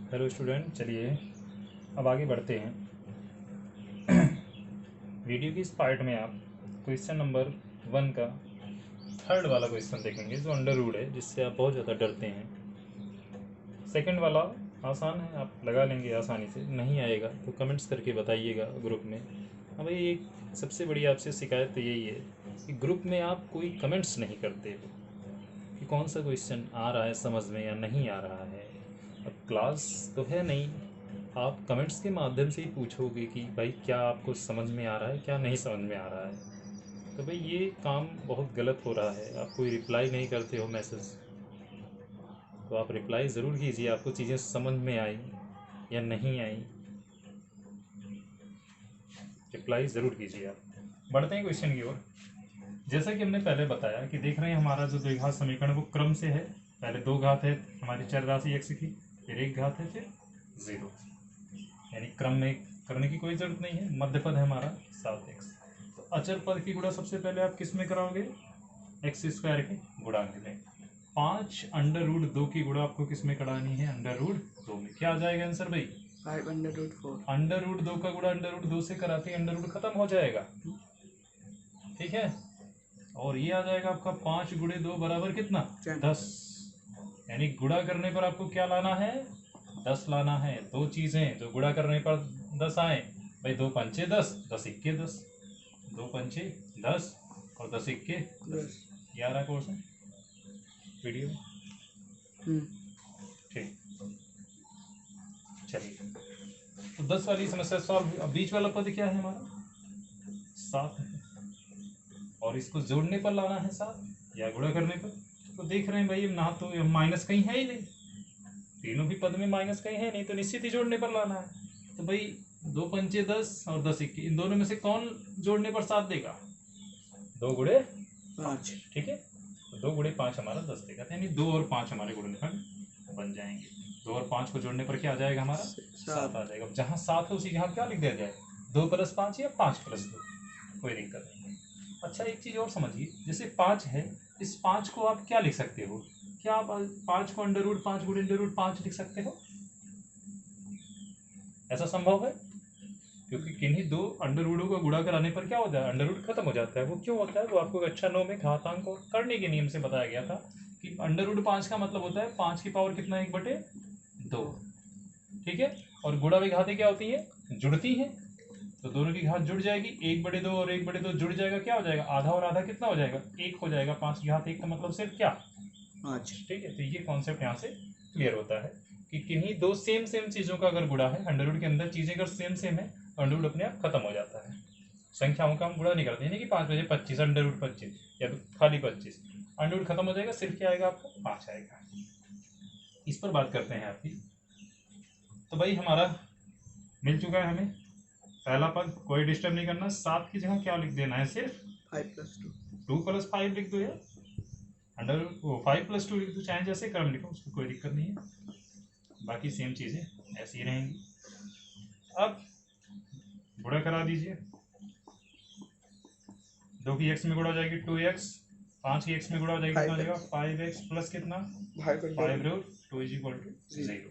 Hello student, चलिए अब आगे बढ़ते हैं। वीडियो की इस पार्ट में आप क्वेश्चन नंबर 1 का थर्ड वाला क्वेश्चन देखेंगे जो अंडर रूट है, जिससे आप बहुत ज़्यादा डरते हैं। सेकंड वाला आसान है, आप लगा लेंगे आसानी से। नहीं आएगा तो कमेंट्स करके बताइएगा ग्रुप में। हाँ भाई, एक सबसे बड़ी आपसे शिकायत तो यही है कि ग्रुप में आप कोई कमेंट्स नहीं करते हो कि कौन सा क्वेश्चन आ रहा है समझ में या नहीं आ रहा है। अब क्लास तो है नहीं, आप कमेंट्स के माध्यम से ही पूछोगे कि भाई क्या आपको समझ में आ रहा है, क्या नहीं समझ में आ रहा है। तो भाई ये काम बहुत गलत हो रहा है, आप कोई रिप्लाई नहीं करते हो मैसेज। तो आप रिप्लाई ज़रूर कीजिए, आपको चीज़ें समझ में आई या नहीं आई, रिप्लाई ज़रूर कीजिए आप। बढ़ते हैं क्वेश्चन की ओर। जैसा कि हमने पहले बताया कि देख रहे हैं हमारा जो द्विघात समीकरण वो क्रम से है। पहले दो घात है हमारी चर राशि x की, फिर एक घात है, फिर 0, यानी क्रम में करने की कोई जरूरत नहीं है। मध्य पद है हमारा 7x। तो अचर पद की गुणा सबसे पहले आप किस में कराओगे? एक्स स्क्वायर के गुणांक में। 5 अंडर रूट 2 की गुणा आपको किस में करानी है? अंडर रूट 2 में। क्या आ जाएगा आंसर भाई? 5 अंडर रूट 4। अंडर रूट 2 का गुणा अंडर रूट 2 से कराते अंडर रूट खत्म हो जाएगा, ठीक है। और ये आ जाएगा आपका 5 गुणे 2 बराबर कितना? 10। यानी गुणा करने पर आपको क्या लाना है? 10 लाना है। दो चीजें जो गुणा करने पर 10 आए भाई, 2 पंचे 10, 10 इक्के 10, 2 पंचे 10 और 10 इक्के 10। 11 क्वेश्चन वीडियो ठीक। चलिए, तो 10 वाली समस्या सॉल्व। अब बीच वाला पद क्या है हमारा? 7 है, और इसको जोड़ने पर लाना है 7 या गुणा करने पर। तो देख रहे हैं भाई, ना तो माइनस कहीं है ही नहीं, तीनों भी पद में माइनस कहीं है नहीं, तो निश्चित ही जोड़ने पर लाना है। तो भाई 2 पंचे 10 और 10 इक्के, इन दोनों में से कौन जोड़ने पर 7 देगा? 2 गुणे 5, ठीक है। तो 2 गुणे 5 हमारा 10 देगा, यानी 2 और 5 हमारे गुणनखंड बन जाएंगे। 2 और 5 को जोड़ने पर क्या आ जाएगा हमारा? 7 आ जाएगा। जहाँ 7 है उसी के यहाँ क्या लिख दिया जाए? 2 + 5 या 5 + 2, कोई दिक्कत नहीं है। अच्छा, एक चीज और समझिए, जैसे 5 है, इस 5 को आप क्या लिख सकते हो? क्या आप 5 को अंडर रूट 5 गुणे अंडर रूट 5 लिख सकते हो? ऐसा संभव है? क्योंकि किन्हीं दो अंडर रूटों का गुणा कराने पर क्या हो जाए? अंडर रूट खत्म हो जाता है। वो क्यों होता है? वो आपको कक्षा 9 में घातांक और करने के नियम से बताया गया था कि अंडर रूट 5 का मतलब होता है 5 की पावर कितना? 1/2, ठीक है। और गुणा में घातें क्या होती है? जुड़ती हैं। तो दोनों की घात जुड़ जाएगी, 1/2 और 1/2 जुड़ जाएगा, क्या हो जाएगा? आधा और आधा कितना हो जाएगा? 1 हो जाएगा। 5 की घात 1 का मतलब सिर्फ क्या? 5, ठीक है। तो ये कॉन्सेप्ट यहाँ से क्लियर होता है कि किन्हीं दो सेम सेम चीजों का अगर गुणा है, अंडर रूट के अंदर चीजें अगर सेम सेम है, अंडर रूट अपने आप खत्म हो जाता है। संख्याओं का हम गुणा नहीं करते, नहीं कि 5 बजे 25 अंडर रूट 25 या खाली 25, अंडर रूट खत्म हो जाएगा, सिर्फ क्या आएगा आपको? 5 आएगा। इस पर बात करते हैं आपकी। तो भाई हमारा मिल चुका है हमें पहला पद, कोई डिस्टर्ब नहीं करना। 7 की जगह क्या लिख देना है? सिर्फ 5 + 2, 2 + 5 लिख दो, या अंडर वो 5 + 2 लिख दो, चाहे जैसे क्रम लिखो, उसको कोई दिक्कत नहीं है। बाकी सेम चीजें ऐसी ही रहेंगी। अब गुणा करा दीजिए। 2 की x में गुणा हो जाएगी 2x, 5 की x में गुणा हो जाएगी कितना हो जाएगा? 5x प्लस कितना? 5 रूट 2 = 0।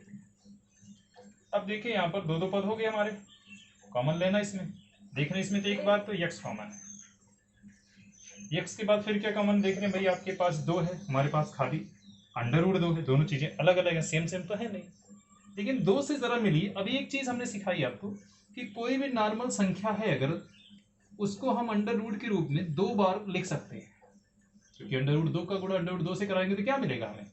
अब देखिए यहाँ पर दो दो पद हो गए हमारे, कॉमन लेना इसमें। देख रहे हैं इसमें तो एक बार तो x कॉमन है, x के बाद फिर क्या कॉमन देख रहे हैं भाई? आपके पास 2 है, हमारे पास खाली अंडर रूट 2 है। दोनों चीजें अलग अलग है, सेम सेम तो है नहीं, लेकिन 2 से जरा मिली। अभी एक चीज हमने सिखाई आपको कि कोई भी नॉर्मल संख्या है अगर, उसको हम अंडर रूट के रूप में 2 बार लिख सकते हैं, क्योंकि अंडर रूट 2 का गुणा अंडर रूट 2 से कराएंगे तो क्या मिलेगा हमें?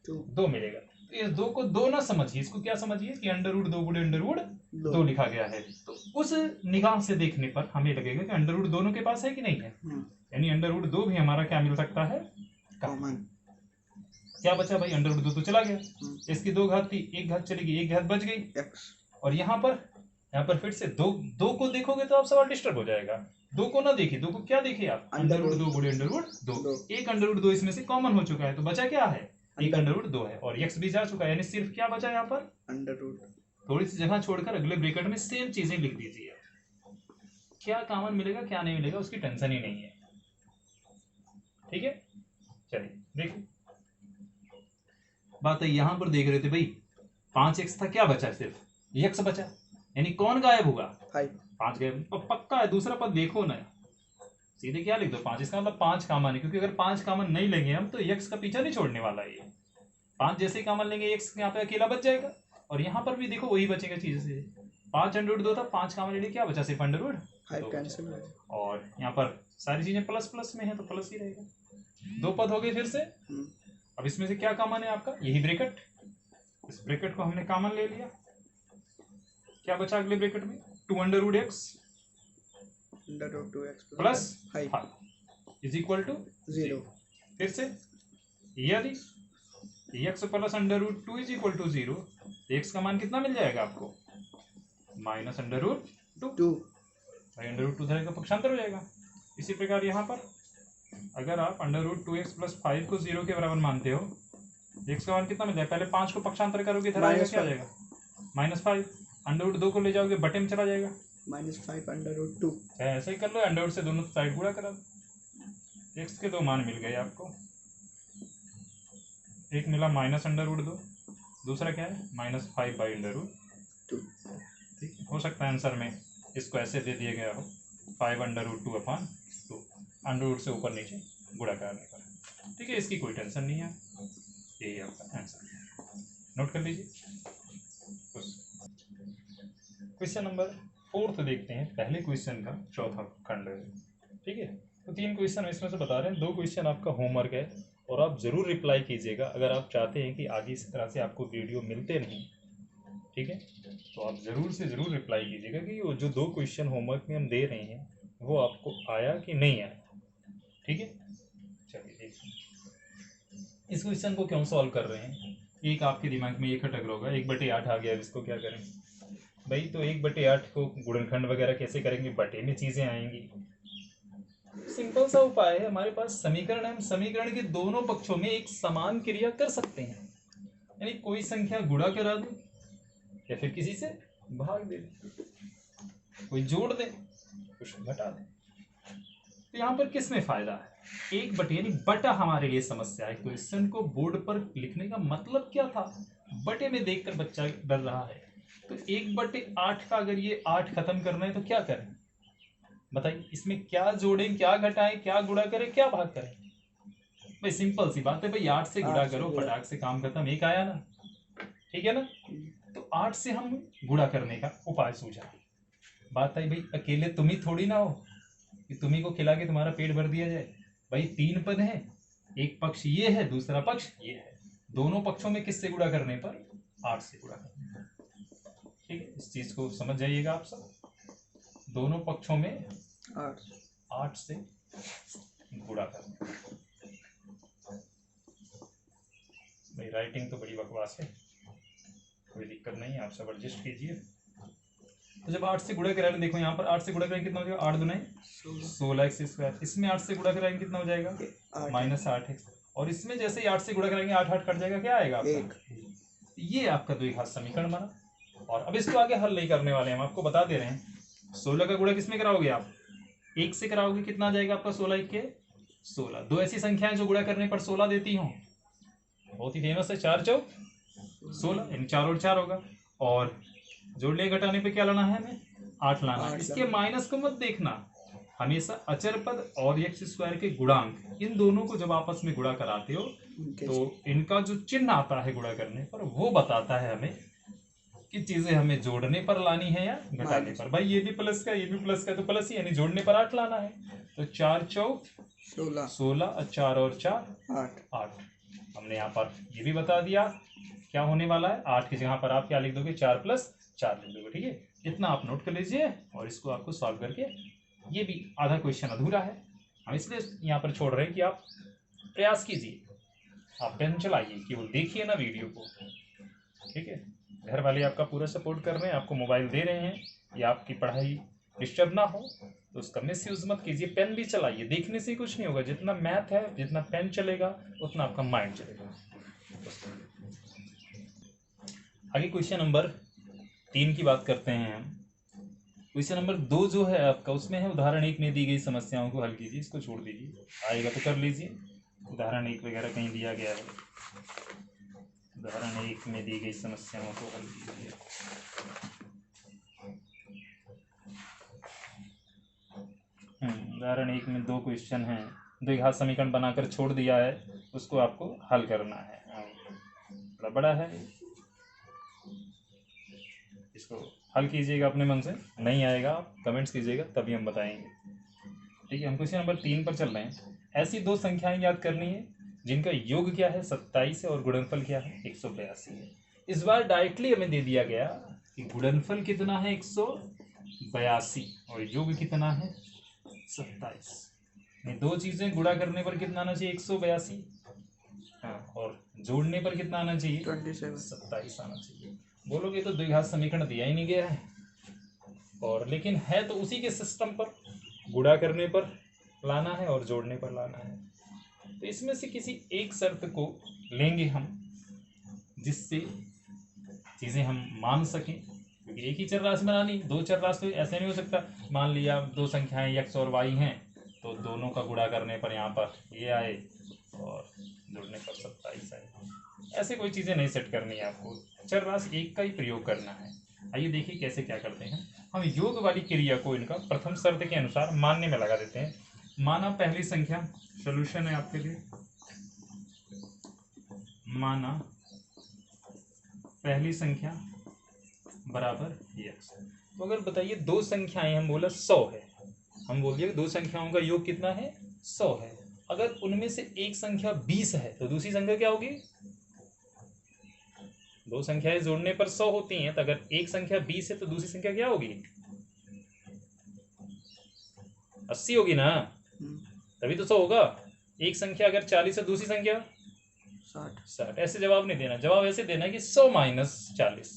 2 मिलेगा। तो इस 2 को 2 ना समझिए, इसको क्या समझिए कि अंडर रूट 2 गुणे अंडर रूट 2 लिखा गया है। तो उस निगाह से देखने पर हमें लगेगा कि अंडर रूट दोनों के पास है कि नहीं है, यानी अंडर रूट 2 भी हमारा क्या मिल सकता है? कॉमन। क्या बचा भाई? अंडर रूट 2 तो चला गया, इसकी 2 घात थी, 1 घात चली गई, 1 घात बच गई। और यहाँ पर फिर से 2 को देखोगे तो आप सवाल डिस्टर्ब हो जाएगा। 2 को ना देखिए, 2 को क्या देखिए आप? अंडर रूट 2 गुणे अंडर रूट 2। एक अंडर रूट 2 इसमें से कॉमन हो चुका है, तो बचा क्या है? एक अंडर रूट 2 है, और x भी जा चुका है, यानी सिर्फ क्या बचा यहाँ पर? Under root. थोड़ी सी जगह छोड़कर अगले ब्रैकेट में सेम चीजें लिख दीजिए। क्या कॉमन मिलेगा क्या नहीं मिलेगा उसकी टेंशन ही नहीं है, ठीक है। चलिए देखिए, बात है यहाँ पर देख रहे थे भाई 5x था, क्या बचा? सिर्फ x बचा, यानी कौन गायब होगा? 5 5 गायब। तो पक्का है, दूसरा पद देखो ना, सीधे क्या लिख दो 5, इसका मतलब 5 कॉमन है, क्योंकि अगर 5 कॉमन नहीं लेंगे हम तो x का पीछा नहीं छोड़ने वाला है ये। 5 जैसे ही कॉमन लेंगे x यहाँ पे अकेला बच जाएगा, और यहाँ पर भी देखो वही बचेगा चीज से। 5 अंडर रूट 2 था, 5 कॉमन ले लिया, क्या बचा? सिर्फ अंडर रूट 5 कैंसिल है। और यहाँ पर सारी चीजें प्लस प्लस में है तो प्लस ही रहेगा। 2 पद हो गए फिर से। अब इसमें से क्या कॉमन है आपका? यही ब्रैकेट, इस ब्रैकेट को हमने कॉमन ले लिया, क्या बचा अगले ब्रैकेट में? 2 under root x under root 2x plus 5 is equal to 0। फिर से यदि x plus under root 2 is equal to 0, x का मान कितना मिल जाएगा आपको? माइनस अंडर रूट 2 भाई, अंडर रूट 2 का पक्षांतर हो जाएगा। इसी प्रकार यहाँ पर अगर आप अंडर रूट 2x प्लस 5 को 0 के बराबर मानते हो, x का मान कितना मिल जाएगा? पहले 5 को पक्षांतर करोगे, इधर आएगा, क्या आ जाएगा? -5। अंडर रूट 2 को ले जाओगे, बटे में चला जाएगा, -5 अंडर रूट 2। ऐसे ही कर लो, अंडर रूट से दोनों साइड गुणा करा दो। x के 2 मान मिल गए आपको, एक मिला माइनस अंडर रूट 2, दूसरा क्या है? -5 बाई अंडर रूट 2। ठीक है, हो सकता है आंसर में इसको ऐसे दे दिया गया हो, 5 under root 2 upon 2, under root से ऊपर नीचे गुणा करने पर। ठीक है, इसकी कोई टेंशन नहीं है, यही आपका आंसर, नोट कर लीजिए। क्वेश्चन नंबर 4 देखते हैं, पहले क्वेश्चन का चौथा खंड है। ठीक है, तो 3 क्वेश्चन इसमें से बता रहे हैं, 2 क्वेश्चन आपका होमवर्क है और आप ज़रूर रिप्लाई कीजिएगा अगर आप चाहते हैं कि आगे इस तरह से आपको वीडियो मिलते नहीं। ठीक है, तो आप ज़रूर से ज़रूर रिप्लाई कीजिएगा कि वो जो 2 क्वेश्चन होमवर्क में हम दे रहे हैं वो आपको आया कि नहीं आया। ठीक है, चलिए देखिए इस क्वेश्चन को क्यों सॉल्व कर रहे हैं। एक आपके दिमाग में ये खटक रहा होगा, 1/8 आ गया, अब इसको क्या करें भाई? तो 1/8 को गुणनखंड वगैरह कैसे करेंगे? बटे में चीज़ें आएंगी। सिंपल सा उपाय है, हमारे पास समीकरण है, हम समीकरण के दोनों पक्षों में एक समान क्रिया कर सकते हैं, यानी कोई संख्या गुणा करा दे या फिर किसी से भाग दे, कोई जोड़ दे, कुछ घटा दे। तो यहाँ पर किस में फायदा है? 1 यानी बटा हमारे लिए समस्या है। क्वेश्चन को बोर्ड पर लिखने का मतलब क्या था? बटे में देखकर बच्चा डर रहा है, तो 1/8 का अगर ये 8 खत्म करना है तो क्या करें बताइए? इसमें क्या जोड़ें, क्या घटाएं, क्या गुणा करें, क्या भाग करें? भाई सिंपल सी बात है भाई, 8 से गुणा करो, फटाक से काम खत्म, एक आया ना, ठीक है ना। तो 8 से हम गुणा करने का उपाय सूझा। बात आई भाई अकेले तुम ही थोड़ी ना हो कि तुम्ही को खिला के तुम्हारा पेट भर दिया जाए। भाई 3 पद है, एक पक्ष ये है, दूसरा पक्ष ये है, दोनों पक्षों में किससे गुणा करने पर? 8 से गुणा करने पर। ठीक है, इस चीज को समझ जाइएगा आप सब, दोनों पक्षों में 8 से गुणा करने। भाई राइटिंग तो बड़ी बकवास है, कोई दिक्कत नहीं है, आप सब एडजस्ट कीजिए। तो जब 8 से गुणा कराएंगे, देखो यहाँ पर 8 से गुणा करेंगे कितना हो जाएगा? 8 दूना 16x²। इसमें 8 से गुणा कराएंगे कितना हो जाएगा? -8x। और इसमें जैसे ही 8 से गुणा कराएंगे 8 8 कट जाएगा, क्या आएगा आपका? ये आपका द्विघात समीकरण बना। और अब इसको आगे हल नहीं करने वाले, हम आपको बता दे रहे हैं। 16 का गुणा किसमें कराओगे आप? 1 से कराओगे, कितना आ जाएगा आपका? 16 के 16। दो ऐसी संख्याएं जो गुणा करने पर 16 देती हों, बहुत ही फेमस है, 4 चौक 16, यानी 4 और 4 होगा। और जोड़ने घटाने पे क्या लाना है हमें? 8 लाना है। इसके माइनस को मत देखना, हमेशा अचर पद और x² के गुणांक, इन दोनों को जब आपस में गुणा कराते हो तो इनका जो चिन्ह आता है गुणा करने पर, वो बताता है हमें कि चीजें हमें जोड़ने पर लानी है या घटाने पर। भाई ये भी प्लस का, ये भी प्लस का, तो प्लस ही, यानी जोड़ने पर 8 लाना है। तो 4 चौक 16 और 4 और 4 8। हमने यहाँ पर ये भी बता दिया क्या होने वाला है। 8 की जगह पर आप क्या लिख दोगे? 4 + 4 लिख दोगे। ठीक है, इतना आप नोट कर लीजिए और इसको आपको सॉल्व करके, ये भी आधा क्वेश्चन अधूरा है, हम इसलिए यहाँ पर छोड़ रहे हैं कि आप प्रयास कीजिए, आप पेन चलाइए, केवल देखिए ना वीडियो को। ठीक है, घर वाले आपका पूरा सपोर्ट कर रहे हैं, आपको मोबाइल दे रहे हैं, या आपकी पढ़ाई डिस्टर्ब ना हो तो उसका मिस यूज मत कीजिए, पेन भी चलाइए। देखने से कुछ नहीं होगा, जितना मैथ है, जितना पेन चलेगा उतना आपका माइंड चलेगा। आगे क्वेश्चन नंबर 3 की बात करते हैं हम। क्वेश्चन नंबर 2 जो है आपका, उसमें है उदाहरण 1 में दी गई समस्याओं को हल कीजिए। इसको छोड़ दीजिए, आएगा तो कर लीजिए, उदाहरण 1 वगैरह कहीं दिया गया है। उदाहरण 1 में दी गई समस्याओं को हल कीजिए। उदाहरण 1 में 2 क्वेश्चन हैं, द्विघात समीकरण बनाकर छोड़ दिया है, उसको आपको हल करना है। थोड़ा बड़ा है, इसको हल कीजिएगा अपने मन से, नहीं आएगा आप कमेंट्स कीजिएगा तभी हम बताएंगे। ठीक है, हम क्वेश्चन नंबर 3 पर चल रहे हैं। ऐसी 2 संख्याएं याद करनी है जिनका योग क्या है 27 है और गुणनफल क्या है 182 है। इस बार डायरेक्टली हमें दे दिया गया कि गुणनफल कितना है 182 और योग कितना है 27। ये 2 चीजें गुणा करने पर कितना आना चाहिए 182, हाँ, और जोड़ने पर कितना आना चाहिए 27 आना चाहिए। बोलोगे तो द्विघात समीकरण दिया ही नहीं गया है, और लेकिन है तो उसी के सिस्टम पर, गुणा करने पर लाना है और जोड़ने पर लाना है। तो इसमें से किसी एक शर्त को लेंगे हम जिससे चीजें हम मान सकें, क्योंकि एक ही चर राशि बनानी, 2 चर राशि तो ऐसे नहीं हो सकता। मान लिया 2 संख्याएं x और y हैं, तो दोनों का गुणा करने पर यहाँ पर ये आए और जोड़ने पर 27 आए। ऐसे कोई चीजें नहीं सेट करनी है आपको, चर राशि एक का ही प्रयोग करना है। आइए देखिए कैसे क्या करते हैं। हम योग वाली क्रिया को इनका प्रथम शर्त के अनुसार मानने में लगा देते हैं। माना पहली संख्या, सॉल्यूशन है आपके लिए, माना पहली संख्या बराबर x। तो अगर बताइए 2 संख्याएं, हम बोला 100 है, हम बोल दिए 2 संख्याओं का योग कितना है 100 है। अगर उनमें से एक संख्या 20 है तो दूसरी संख्या क्या होगी? 2 संख्याएं जोड़ने पर 100 होती हैं, तो अगर एक संख्या 20 है तो दूसरी संख्या क्या होगी 80 होगी ना, तभी तो 100 होगा। एक संख्या अगर 40 है दूसरी संख्या 60। ऐसे जवाब नहीं देना, जवाब ऐसे देना है कि 100 - 40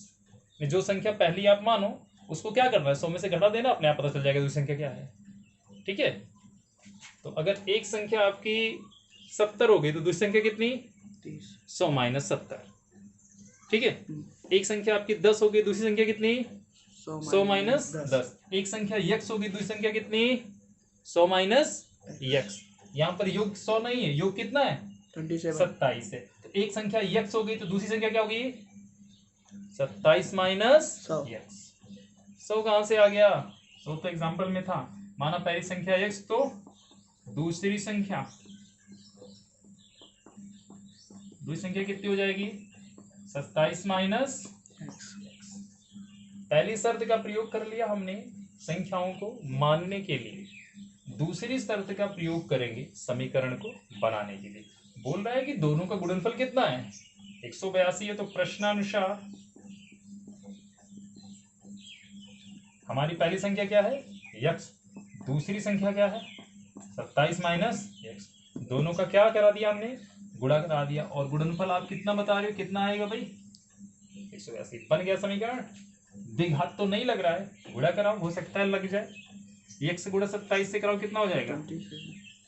में जो संख्या पहली आप मानो उसको क्या करना है 100 में से घटा देना, अपने आप पता चल जाएगा दूसरी संख्या क्या है। ठीक है, तो अगर एक संख्या आपकी 70 हो गई तो दूसरी संख्या कितनी 100 - 70। ठीक है, एक संख्या आपकी 10 हो गई, दूसरी संख्या कितनी 100 - 10। एक संख्या x होगी, दूसरी संख्या कितनी 100 - x। यहाँ पर योग 100 नहीं है, योग कितना है 27 है। तो एक संख्या x हो गई तो दूसरी संख्या क्या होगी 27 - x। 100 कहां से आ गया, 100 तो एग्जाम्पल में था। माना पहली संख्या x तो दूसरी संख्या कितनी हो जाएगी 27 - x। पहली शर्त का प्रयोग कर लिया हमने संख्याओं को मानने के लिए, दूसरी शर्त का प्रयोग करेंगे समीकरण को बनाने के लिए। बोल रहा है कि दोनों का गुणनफल कितना है 182 है, तो प्रश्नानुसार हमारी पहली संख्या क्या है x, दूसरी संख्या क्या है 27 - x। दोनों का क्या करा दिया हमने गुणा करा दिया, और गुणनफल आप कितना बता रहे हो, कितना आएगा भाई 182। बन गया समीकरण। द्विघात तो नहीं लग रहा है, गुणा कराओ, हो सकता है लग जाए। x गुणा 27 से कराओ कितना हो जाएगा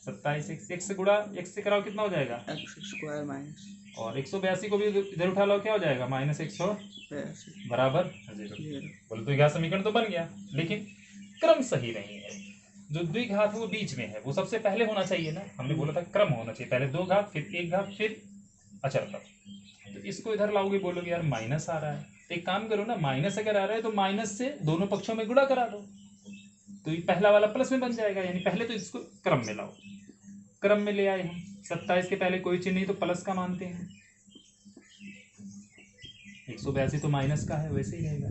27। x गुणा x से कराओ कितना हो जाएगा x² माइनस, और 182 को भी इधर उठा लो, क्या हो जाएगा -182 बराबर 0। बोले द्विघात समीकरण तो बन गया, लेकिन क्रम सही नहीं है। जो द्विघात वो बीच में है, वो सबसे पहले होना चाहिए ना, हमने बोला था क्रम होना चाहिए, पहले 2 घात फिर 1 घात फिर अचर। तो इसको इधर लाओगे, बोलोगे यार माइनस आ रहा है, तो एक काम करो ना, माइनस अगर आ रहा है तो माइनस से दोनों पक्षों में गुणा करा दो, तो ये पहला वाला प्लस में बन जाएगा। यानी पहले तो इसको क्रम में लाओ, क्रम में ले आए हम। 27 के पहले कोई चिन्ह नहीं तो प्लस का मानते हैं, 182 तो माइनस का है, वैसे ही रहेगा।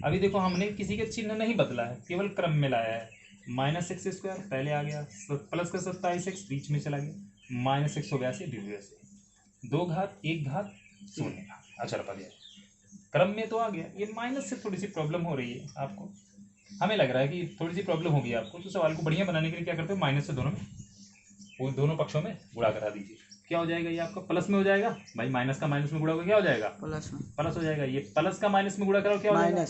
अभी देखो हमने किसी का चिन्ह नहीं बदला है, केवल क्रम में लाया है। -x² पहले आ गया, प्लस का 27x बीच में चला गया, -182 द्वितीय से 2 घात 1 घात 0 अचर पा गया, क्रम में तो आ गया। ये माइनस से थोड़ी सी प्रॉब्लम हो रही है आपको, हमें लग रहा है कि थोड़ी सी प्रॉब्लम होगी आपको, तो सवाल को बढ़िया बनाने के लिए क्या करते हो, माइनस से दोनों पक्षों में गुणा करा दीजिए। क्या हो जाएगा ये आपका प्लस में हो जाएगा भाई, माइनस का माइनस में गुणा होगा क्या हो जाएगा प्लस हो जाएगा। ये प्लस का माइनस में गुणा कराओ क्या हो जाएगा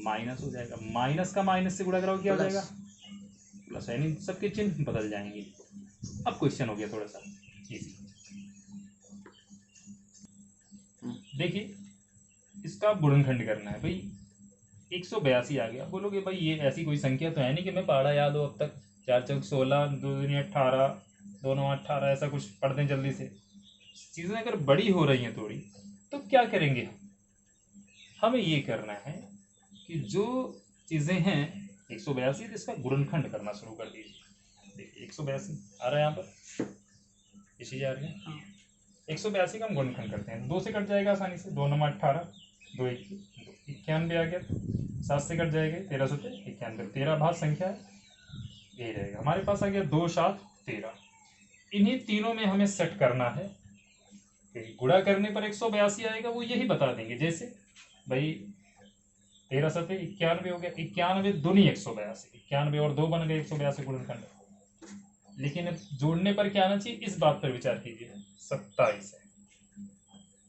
माइनस हो जाएगा, माइनस का माइनस से गुणा कराओ क्या हो जाएगा प्लस, यानी सबके चिन्ह बदल जाएंगे। अब क्वेश्चन हो गया थोड़ा सा इजी, देखिए इसका गुणनखंड करना है भाई। 182 आ गया, बोलोगे भाई ये ऐसी कोई संख्या तो है नहीं कि मैं पढ़ा याद हो अब तक, 4 चौक 16, 2 दूनी 18, 2 9 18, ऐसा कुछ पढ़ दें जल्दी से। चीज़ें अगर बड़ी हो रही हैं थोड़ी तो क्या करेंगे, हमें ये करना है कि जो चीजें हैं 182, इसका गुणनखंड करना शुरू कर दीजिए। देखिए 182 आ रहा है यहाँ पर, ये चीज आ रही है। 182 का हम गुणनखंड करते हैं, 2 से कट जाएगा आसानी से, 2 9 18, 2 91 आ गया, 7 से कट जाएगा 13 से 91, 13 भाग संख्या है, यही रहेगा हमारे पास आ गया 2 7 13। इन्हीं तीनों में हमें सेट करना है, गुणा करने पर 182 आएगा, वो यही बता देंगे। जैसे भाई 13 7 91 हो गया, 91 दूनी 182, 91 और 2 बन गए 182 गुणनखंड। लेकिन जोड़ने पर क्या आना चाहिए, इस बात पर विचार कीजिए, 27 है,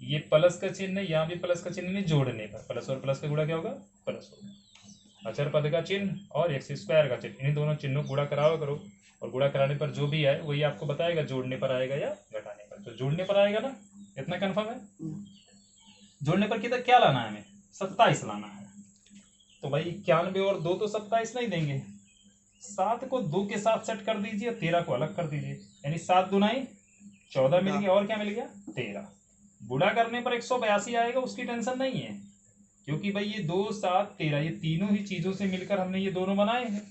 ये प्लस का चिन्ह है, यहाँ भी प्लस का चिन्ह नहीं, जोड़ने पर प्लस और प्लस का गुणा क्या होगा, प्लस होगा। अचर पद का चिन्ह और एक्स स्क्वायर का चिन्ह, इन दोनों चिन्हों को गुणा कराओ करो, और गुणा कराने पर जो भी आए वही आपको बताएगा जोड़ने पर आएगा या घटाने पर। तो जोड़ने पर आएगा ना, इतना कंफर्म है। जोड़ने पर कितना क्या लाना है, हमें 27 लाना है। तो भाई 91 और 2 तो 27 नहीं देंगे, 7 को 2 के साथ सेट कर दीजिए, 13 को अलग कर दीजिए, यानी 7 दुनाई 14 मिल गया, और क्या मिल गया 13। गुणा करने पर 182 आएगा, उसकी टेंशन नहीं है, क्योंकि भाई ये 2 7 13 ये तीनों ही चीजों से मिलकर हमने ये दोनों बनाए हैं,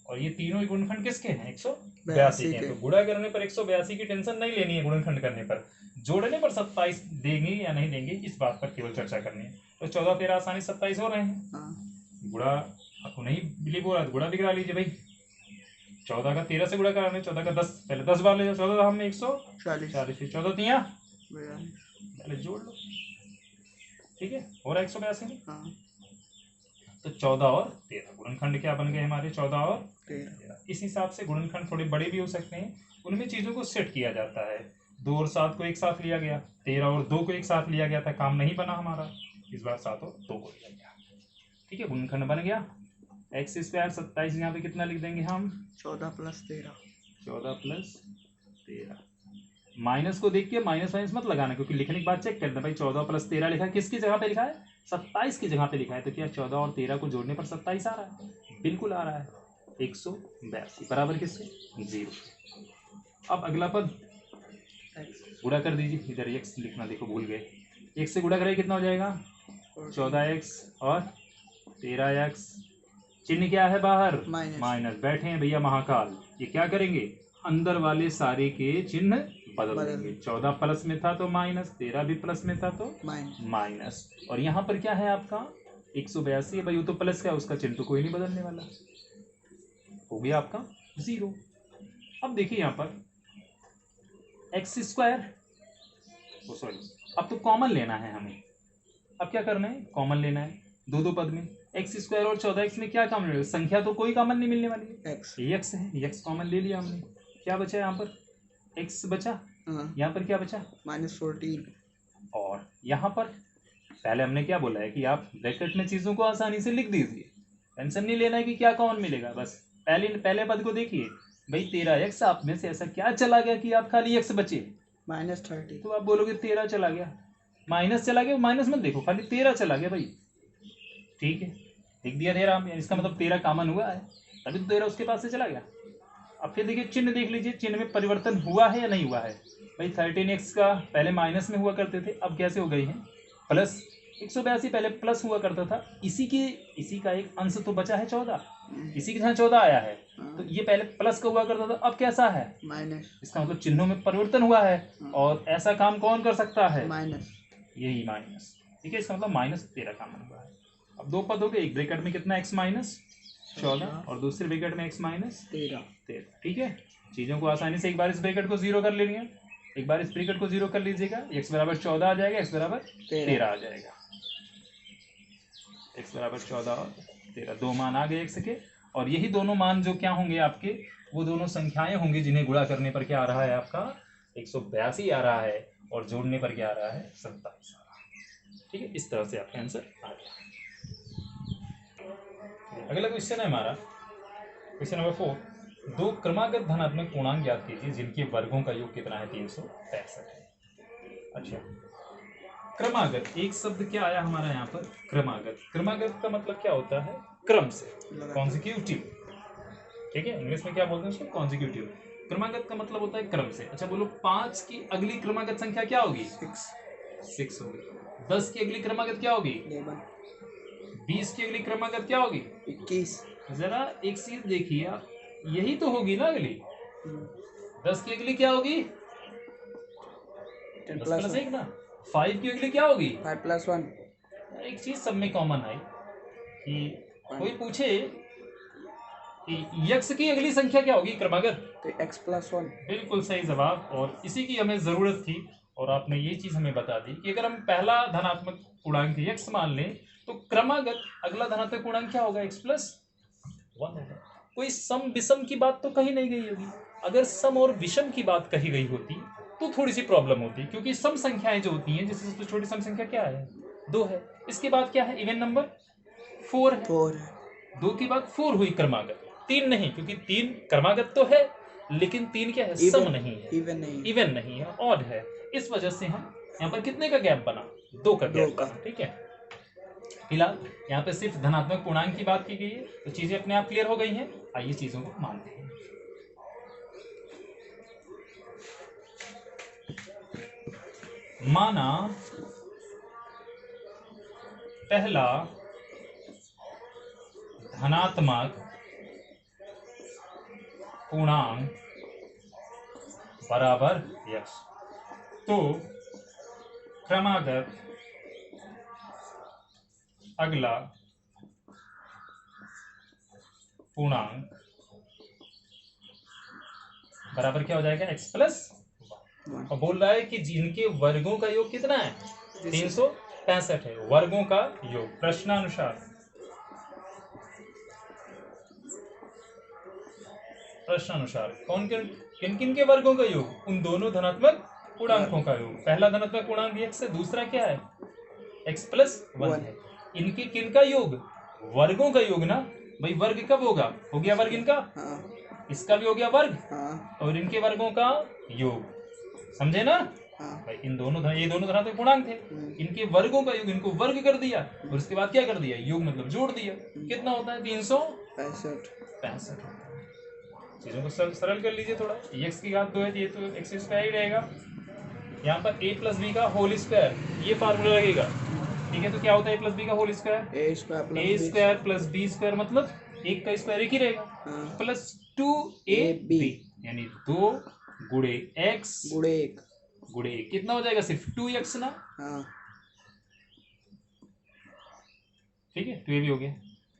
और ये तीनों ही गुणनखंड किसके हैं, 182 के। तो गुणा करने पर 182 की टेंशन नहीं लेनी है, गुणनखंड करने पर। जोड़ने पर 27 देंगे या नहीं देंगे, इस बात पर केवल चर्चा करनी है। तो 14 13 आसानी 27 हो रहे हैं। गुणा आपको नहीं बिलीव हो रहा है, गुणा भी करा लीजिए भाई। 14 का 13 से गुणा कराने, 14 का 10 पहले 10 बार ले जाओ, 14 हमने 140, 14 तिया पहले जोड़ लो, ठीक है, हो रहा है 182 में। तो 14 और 13 गुणनखंड क्या बन गए हमारे, 14 और 13। इस हिसाब से गुणनखंड थोड़े बड़े भी हो सकते हैं, उनमें चीजों को सेट किया जाता है। 2 और 7 को एक साथ लिया गया, 13 और 2 को एक साथ लिया गया था, काम नहीं बना हमारा, इस बार 7 और 2 को लिया गया, ठीक है, गुणनखंड बन गया। एक्स स्क्वायर 27, यहाँ पे कितना लिख देंगे हम, 14 + 13। माइनस को देख के माइनस माइनस मत लगाना, क्योंकि लिखने के बाद चेक करना भाई 14 + 13 लिखा है, किसकी जगह पे लिखा है, 27 की जगह पे लिखा है। तो क्या 14 और 13 को जोड़ने पर 27 आ रहा है, बिल्कुल आ रहा है। 182 बराबर किससे, 0। अब अगला पद गुणा कर दीजिए, इधर एक्स लिखना देखो भूल गए, एक्स से गुणा करें कितना हो जाएगा, 14x और 13x, चिन्ह क्या है बाहर, माइनस। बैठे हैं भैया महाकाल, ये क्या करेंगे, अंदर वाले सारे के चिन्ह बदल देंगे। 14 प्लस में था तो माइनस, 13 भी प्लस में था तो माइनस, और यहाँ पर क्या है आपका 182 है भाई, वो तो प्लस का है, उसका चिन्ह तो कोई नहीं बदलने वाला, हो गया आपका 0। अब देखिए यहाँ पर एक्स स्क्वायर, सॉरी, अब तो कॉमन लेना है हमें। अब क्या करना है, कॉमन लेना है दो पद में। एक्स स्क्वायर और 14x में क्या कॉमन, संख्या तो कोई कॉमन नहीं मिलने वाली है, एक्स है, एक्स कॉमन ले लिया हमने। क्या बचा यहाँ पर, एक्स बचा, यहाँ पर क्या बचा, -14। और यहाँ पर पहले हमने क्या बोला है कि आप ब्रैकेट में चीजों को आसानी से लिख दीजिए, टेंशन नहीं लेना है कि क्या कॉमन मिलेगा, बस पहले पद को देखिए भाई, 13x आप में से ऐसा क्या चला गया कि आप खाली x बचे, -30। तो आप बोलोगे 13 चला गया, माइनस चला गया, माइनस मत देखो, खाली 13 चला गया भाई, ठीक है, लिख दिया 13, इसका मतलब 13 कॉमन हुआ है, तभी तो 13 उसके पास से चला गया। अब फिर देखिए चिन्ह देख लीजिए, चिन्ह में परिवर्तन हुआ है या नहीं हुआ है भाई। 13x का पहले माइनस में हुआ करते थे, अब कैसे हो गए हैं प्लस। 182 पहले प्लस हुआ करता था, इसी का एक अंश तो बचा है 14, इसी के साथ 14 आया है, तो ये पहले प्लस का हुआ करता था, अब कैसा है माइनस। इसका मतलब चिन्हों में परिवर्तन हुआ है, और ऐसा काम कौन कर सकता है, माइनस, यही माइनस, ठीक है, इसका मतलब -13 कॉमन हुआ है। अब दो पद हो गए, एक ब्रैकेट में कितना x - 14 और दूसरे ब्रैकेट में x - 13, ठीक है। चीजों को आसानी से एक बार इस ब्रैकेट को 0 कर लेंगे, एक बार इस ब्रैकेट को 0 कर लीजिएगा, x = 14 आ जाएगा, x = 13 आ जाएगा, x = 14 और 13 दो मान आ गए x के, और यही दोनों मान जो क्या होंगे आपके, वो दोनों संख्याएं होंगी जिन्हें गुणा करने पर क्या आ रहा है आपका 182 आ रहा है, और जोड़ने पर क्या आ रहा है 27 आ रहा है, ठीक है। इस तरह से आपका आंसर आ गया। अगला क्वेश्चन है हमारा, क्वेश्चन नंबर 4, दो क्रमागत धनात्मक पूर्णांक ज्ञात कीजिए जिनके वर्गों का योग कितना है, 365 है। अच्छा, क्रमागत, एक शब्द क्या आया हमारा यहाँ पर, क्रमागत। क्रमागत का मतलब क्या होता है, क्रम से, कॉन्जिक्यूटिव, ठीक है, इंग्लिश में क्या बोलते हैं उसको, कॉन्जिक्यूटिव। क्रमागत का मतलब होता है क्रम से। अच्छा बोलो, 5 की अगली क्रमागत संख्या क्या होगी, 6 होगी। 10 की अगली क्रमागत क्या होगी? 11। 20 की अगली क्रमागत क्या होगी? 21। जरा एक चीज देखिए आप, यही तो होगी ना अगली। 10 की अगली क्या होगी? 10 10 प्लस प्लस 1। 1 ना। 5 की अगली क्या होगी? 5 प्लस 1। एक चीज सब में कॉमन है कि कोई पूछे कि यक्स की अगली संख्या क्या होगी क्रमागत, तो x प्लस 1। बिल्कुल सही जवाब। और इसी की हमें जरूरत थी और आपने ये चीज हमें बता दी कि अगर हम पहला धनात्मक पूर्णांक यक्स मान लें तो क्रमागत अगला धनात्मक पूर्णांक क्या होगा? x प्लस 1 होगा। कोई सम विषम की बात तो कही नहीं गई होगी। अगर सम और विषम की बात कही गई होती तो थोड़ी सी प्रॉब्लम होती, क्योंकि सम संख्याएं जो होती हैं, जैसे सबसे छोटी सम संख्या क्या है? 2 है। इसके बाद क्या है? इवन नंबर 4 है। 4 है। 2 के बाद 4 हुई क्रमागत, 3 नहीं, क्योंकि 3 क्रमागत तो है लेकिन 3 क्या है? सम नहीं है, इवन नहीं है, ऑड है। इस वजह से हम यहाँ पर कितने का गैप बना? 2 का गैप बना। ठीक है, फिलहाल यहाँ पे सिर्फ धनात्मक पूर्णांक की बात की गई है, तो चीजें अपने आप क्लियर हो गई हैं। आइए चीजों को मानते हैं। माना पहला धनात्मक पूर्णांक बराबर यक्स, तो क्रमागत अगला पूर्णांक बराबर क्या हो जाएगा? x plus 1। और बोल रहा है कि जिनके वर्गों का योग कितना है? 365 है। वर्गों का योग प्रश्नानुसार कौन किन किन के वर्गों का योग? उन दोनों धनात्मक पूर्णांकों का योग। पहला धनात्मक पूर्णांक x है, दूसरा क्या है? x प्लस 1 है। इनके किन का योग? वर्गों का योग ना भाई। वर्ग कब होगा? हो गया वर्ग इनका, इसका भी हो गया वर्ग, और इनके वर्गों का योग। समझे ना भाई? इन दोनों ये दोनों धनात्मक पूर्णांक थे, इनके वर्गों का योग, इनको वर्ग कर दिया और उसके बाद क्या कर दिया? योग मतलब जोड़ दिया। कितना होता है? 365। चीजों को सरल कर लीजिए थोड़ा। x की घात 2 है, ये तो x स्क्वायर ही रहेगा। यहाँ पर a प्लस बी का होल स्क्वायर, ये फार्मूला लगेगा। ठीक है, तो क्या होता है a प्लस बी का whole square? a square plus b square, मतलब एक का स्क्वायर एक ही रहेगा, प्लस 2ab, यानी 2 गुणे x गुणे 1 कितना हो जाएगा? सिर्फ 2x ना। ठीक है, 2ab हो गया।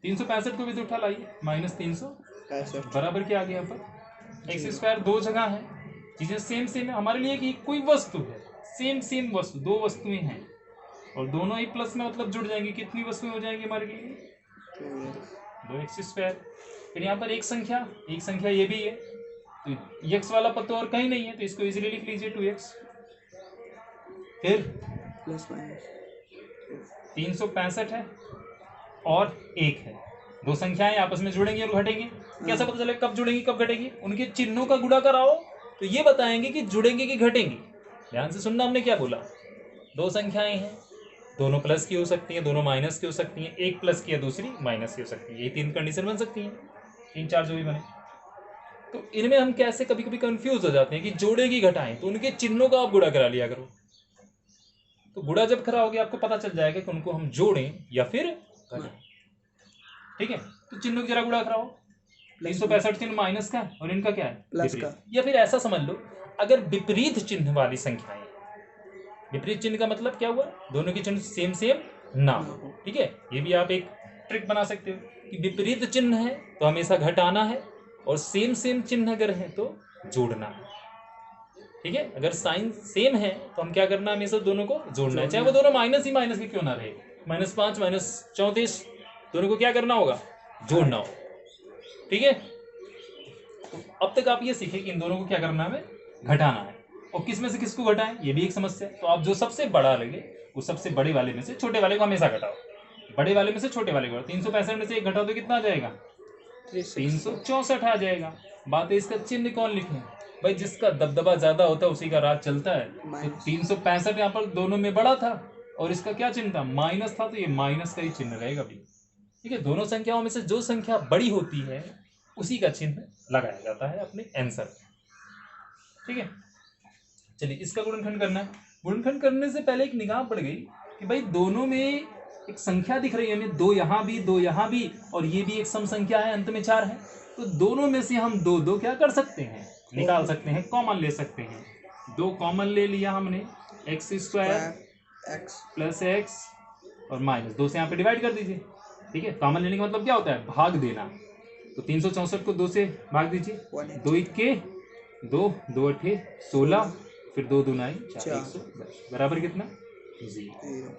365 को भी तो उठा लाइए, माइनस 365 बराबर क्या आ गया? यहाँ पर एक्स स्क्वायर दो जगह है, चीजें सेम सेम है हमारे लिए कि कोई वस्तु है, सेम वस्तु, दो वस्तुएं हैं और दोनों ही प्लस में मतलब जुड़ जाएंगी। कितनी वस्तुएं हो जाएंगी हमारे लिए? 2x square. फिर यहाँ पर एक संख्या ये भी है, तो x वाला पद तो और कहीं नहीं है, तो इसको इजीली लिख लीजिए 2x। फिर प्लस माइनस 365 है और 1 है, दो संख्याएं आपस में जुड़ेंगी और घटेंगी। कैसा पता चलेगा कब जुड़ेंगी कब घटेंगी? उनके चिन्हों का गुणा कराओ तो ये बताएंगे कि जुड़ेंगे कि घटेंगी। ध्यान से सुनना, हमने क्या बोला? दो संख्याएं हैं, दोनों प्लस की हो सकती हैं, दोनों माइनस की हो सकती हैं, एक प्लस की है दूसरी माइनस की हो सकती है। ये 3 कंडीशन बन सकती हैं, 3-4 जो भी बने। तो इनमें हम कैसे कभी कभी कंफ्यूज हो जाते हैं कि जोड़े की घटाएं, तो उनके चिन्हों का आप गुणा करा लिया करो। तो गुणा जब कराओगे आपको पता चल जाएगा कि उनको हम जोड़ें या फिर घटाएं। ठीक है, तो चिन्हों की जरा गुणा कराओ। 365 चिन्ह माइनस का और इनका क्या है? प्लस का। या फिर ऐसा समझ लो, अगर विपरीत चिन्ह वाली संख्याएं, विपरीत चिन्ह का मतलब क्या हुआ? दोनों की चिन्ह सेम ना हो। ठीक है, ये भी आप एक ट्रिक बना सकते हो कि विपरीत चिन्ह है तो हमेशा घटाना है और सेम चिन्ह अगर है तो जोड़ना है। ठीक है, अगर साइन सेम है तो हम क्या करना है? हमेशा दोनों को जोड़ना है, चाहे वो दोनों माइनस के क्यों ना रहे। -5 -34 दोनों को क्या करना होगा? जोड़ना होगा। ठीक है, तो अब तक आप ये सीखे कि इन दोनों को क्या करना है? घटाना है। और किस में से किसको घटाएं, ये भी एक समस्या है। तो आप जो सबसे बड़ा लगे उस सबसे बड़े वाले में से छोटे वाले को हमेशा घटाओ, बड़े वाले में से छोटे वाले को। 365 में से 1 घटाओ तो कितना आ जाएगा? 364 आ जाएगा। बात है इसका चिन्ह कौन लिखे भाई? जिसका दबदबा ज्यादा होता है उसी का राज चलता है। तो 365 यहाँ पर दोनों में बड़ा था और इसका क्या चिन्ह था? माइनस था, तो ये माइनस का ही चिन्ह रहेगा भी। ठीक है, दोनों संख्याओं में से जो संख्या बड़ी होती है उसी का चिन्ह लगाया जाता है अपने आंसर। ठीक है, चलिए इसका गुणनखंड करना है। गुणनखंड करने से पहले एक निगाह पड़ गई कि भाई दोनों में एक संख्या दिख रही है हमें, दो यहाँ भी, दो यहाँ भी, और ये भी एक सम संख्या है, अंत में 4 है। तो दोनों में से हम दो दो क्या कर सकते हैं, निकाल सकते हैं, कॉमन ले सकते हैं। दो कॉमन ले लिया हमने, x square x plus x और माइनस 2 से यहाँ पे डिवाइड कर दीजिए। ठीक है, कॉमन लेने का मतलब क्या होता है, भाग देना। तो 364 को 2 से भाग दीजिए, 2 इक्के 2, 2 अट्ठे 16, फिर 2 दूनाई 4, 110 बराबर कितना, 0।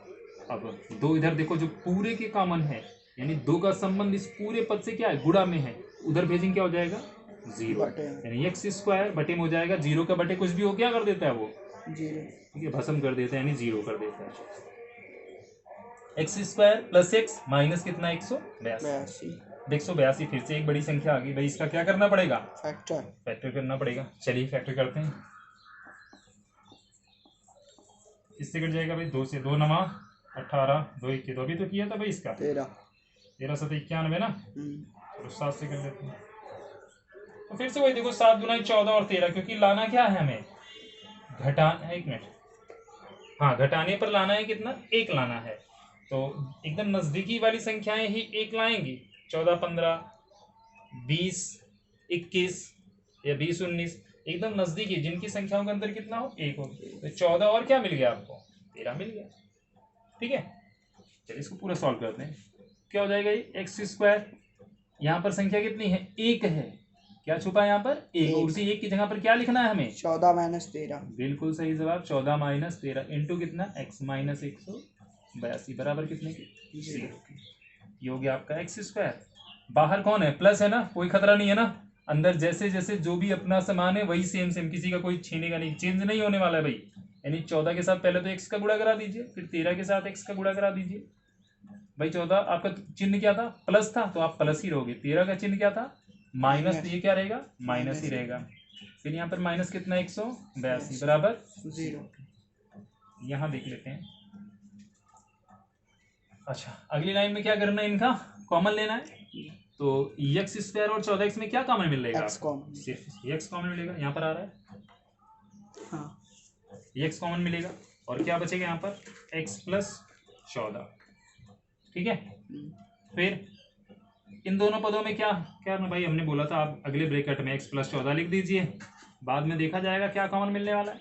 अब 2 इधर देखो जो पूरे के कॉमन है, यानी 2 का संबंध इस पूरे पद से क्या है, गुणा में है, उधर भेजेंगे क्या हो जाएगा, 0, यानी एक्स स्क्वायर बटे में हो जाएगा 0 का बटे कुछ भी हो क्या कर देता है वो, 0, ठीक है, भस्म कर देता है, यानी 0 कर देता है। X square plus x minus कितना, 182, 182 फिर से एक बड़ी संख्या आ गई भाई, इसका क्या करना पड़ेगा, फैक्टर करना पड़ेगा। चलिए फैक्टर करते हैं, इससे कट जाएगा भाई 2 से, 2 9 18, 2 इक्के 2, अभी तो किया था भाई इसका 13 7 91 ना, तो 7 से कर लेते हैं। तो फिर से वही देखो 7 गुना 14 और 13, क्योंकि लाना क्या है हमें, घटाना, एक मिनट, हाँ घटाने पर लाना है कितना, 1 लाना है। तो एकदम नजदीकी वाली संख्याएं ही 1 लाएंगी, 14 15 20 21 या 20 19, एकदम नजदीकी जिनकी संख्याओं के अंदर कितना हो, 1 हो। तो 14 और क्या मिल गया आपको, 13 मिल गया। ठीक है, चलिए इसको पूरा सॉल्व करते हैं। क्या हो जाएगा ये, एक्स स्क्वायर, यहाँ पर संख्या कितनी है, 1 है, क्या छुपा है यहाँ पर, 1, और उसी 1 की जगह पर क्या लिखना है हमें, 14 माइनस 13, बिल्कुल सही जवाब, 14 माइनस 13 इंटू कितना, एक्स माइनस 182 बराबर कितने की, 0। ये हो गया आपका एक्स स्क्वायर। बाहर कौन है, प्लस है ना, कोई खतरा नहीं है ना, अंदर जैसे जैसे जो भी अपना सामान है वही सेम सेम, किसी का कोई छीनेगा नहीं, चेंज नहीं होने वाला है भाई। यानी 14 के साथ पहले तो एक्स का गुणा करा दीजिए, फिर 13 के साथ एक्स का गुणा करा दीजिए। भाई 14 आपका चिन्ह क्या था, प्लस था, तो आप प्लस ही रहोगे। 13 का चिन्ह क्या था, माइनस, तो ये क्या रहेगा, माइनस ही रहेगा। फिर यहाँ पर माइनस कितना, 182 बराबर 0। यहाँ देख लेते हैं। अच्छा, अगली लाइन में क्या करना है, इनका कॉमन लेना है। तो एक्स स्क्वायर और 14x में क्या कॉमन मिलेगा, सिर्फ एक्स कॉमन मिलेगा, यहाँ पर आ रहा है, हाँ एक्स कॉमन मिलेगा, और क्या बचेगा यहाँ पर, x प्लस 14। ठीक है, फिर इन दोनों पदों में क्या क्या ना भाई, हमने बोला था आप अगले ब्रैकेट में x प्लस 14 लिख दीजिए, बाद में देखा जाएगा क्या कॉमन मिलने वाला है।